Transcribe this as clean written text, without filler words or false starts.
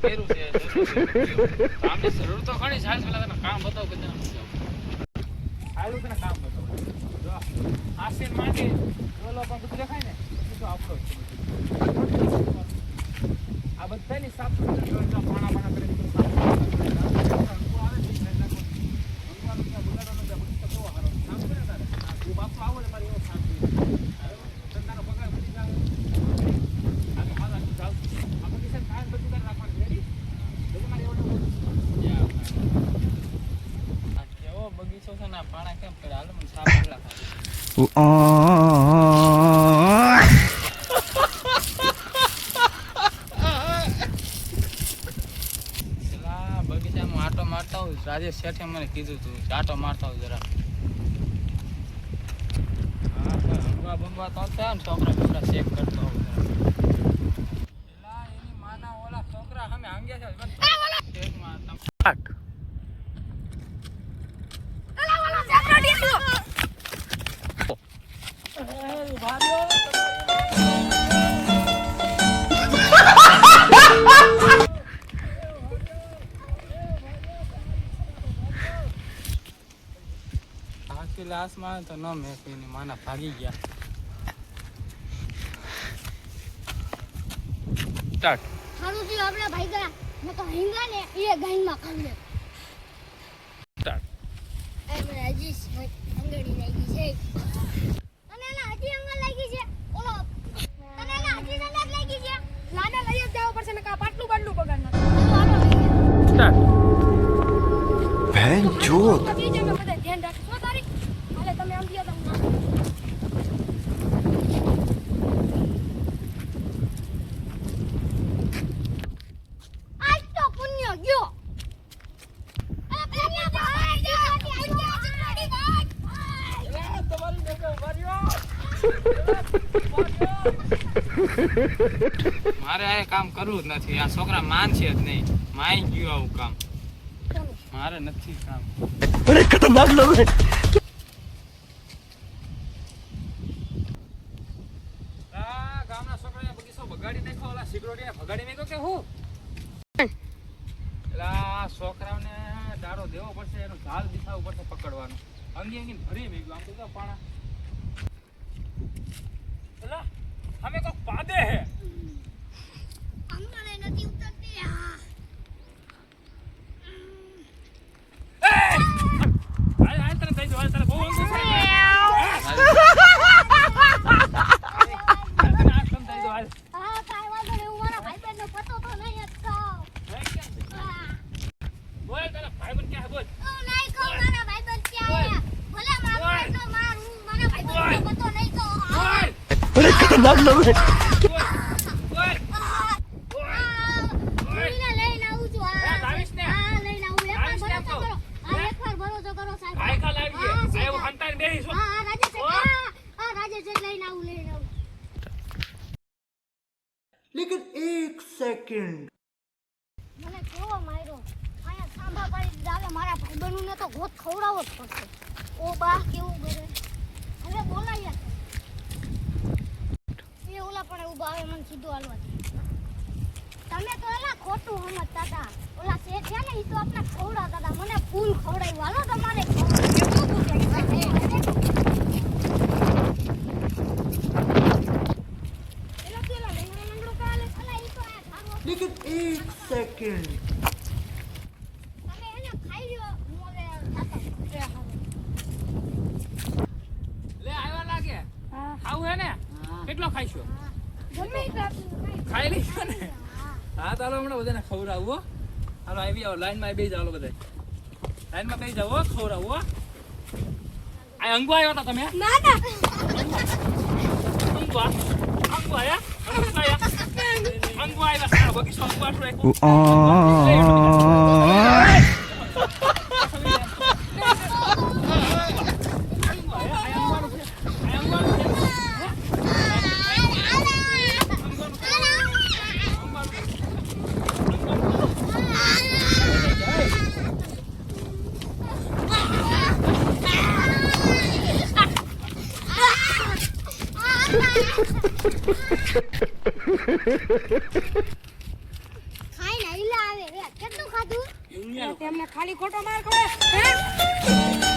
કર્યું છે કામની જરૂર તો ઘણી છે પેલા તને કામ બતાવ બધા આલું તને કામ બતાવ જો આસીન માંથી રોલો પણ બધું દેખાય ને પછી તો આપણો આ બધાની સાફ પાણા પાણા કરી બધું સાફ આવે છે બાપુ આવો ને મારી એવો સાફ ધંધાનો પગાર બધી જાય આ તો મારા જાવ આ બધી છે કામ બધું કરી રાખવાનું રેડી બધું મારી એવો આ કેવો બગીચો છે ને પાણા કેમ કરે હાલો મને સાફ પેલા બગીચામાં આટો મારતા હોય રાજેશ શેઠે મને કીધું તું આટો મારતા હોય જરા બંગવા તો છે ને છોકરા છોકરા ચેક કરતો હોય એની માના ઓલા છોકરા સામે આંગ્યા છે લાસ્ટમાં તો ન મેં કોઈની માના ભાગી ગયા સ્ટાર્ટ સારું થયું આપણે ભાઈ ગયા મેં તો હિંગા ને એ ગાઈનમાં ખાઈ લે સ્ટાર્ટ એ મને હજી અંગડી લાગી છે તને ના હજી અંગલ લાગી છે ઓલો તને ના હજી સંગાત લાગી છે લાડા લઈ જ જાવ પડશે ને કા પાટલું બાટલું બગાડ ના સ્ટાર્ટ ભેન જોત ધ્યાન રાખજો તારી હાલે તમે આમ દિયા તમને આજ તો પુણ્ય ગયો આ પુણ્ય ભાઈ તમારી નજર માર્યો મારે આ કામ કરવું જ નથી આ છોકરા માનશે જ નહીં માઈ ગયું આવું કામ મારે નથી કામ અરે ખતરનાક લોગ હે આ ગામના છોકરાએ બગીચો બગાડી નાખ્યો ઓલા સિગરોટિયા ભગાડી નાખ્યો કે હું એલા છોકરાઓને દાડો દેવો પડશે એનો ઝાલ દિખાવવું પડશે પકડવાનો અંગી અંગી ભરી મેગ્યું આમ તો પાણા એલા અમે કોક પાદે હે અંગળે નથી ઉતરતી હાલ તને દઈ દો હાલ તને બહુ અંગું છે હા કાઈ વાંધો નહીં હું મારા ભાઈબંધનો પતો તો નહીં જ કહું બોલ તારા ભાઈબંધ ક્યાં બોલ ઓ નહીં કહું મારા ભાઈબંધ ક્યાં હે ભલે મારું તો મારું મારા ભાઈબંધનો પતો નહીં કહું અરે ખતરનાક લોગ હે લઈને આવું છું હા લઈને આવું એકવાર ભરોસો કરો સાહેબ હા રાજેશ લઈને આવું लेकिन एक सेकंड મને કેવો માર્યો આયા સાંભા પાડી દીધા મારા ભાઈબંધને તો ગોત ખવડાવવો જ પડશે ઓ બા કેવું કરે હવે બોલાયા એ ઓલા પણ ઊભા આવે મને સીધું હાલવા દે તમે તો એલા ખોટું સમજતા હતા ઓલા શેઠ છે ને એ તો આપણે ખવડાવતા હતા મને ફૂલ ખવડાવ્યું હાલો તમારે लेकिन एक सेकंड તમે એને ખાઈ લ્યો મોરે થાતા લે આવ્યા લાગે હા ખાવું હે ને કેટલો ખાઈશું ગમે ખાઈ લઈશું ને હા ચાલો હમણાં બધાને ખવડાવું હો હાલો આવી આવો લાઈનમાં બેસી જાવ બધા લાઈનમાં બેસી જાવ હો ખવડાવું હો આ અંગો આવ્યો હતા તમે ના ના અંગો આવ્યા અંગો આવ્યા બગીચો અંગો આટલો એક ખાઈ ના તું દુનિયાનો તેમને ખાલી ખોટો માર ખવડાવે હે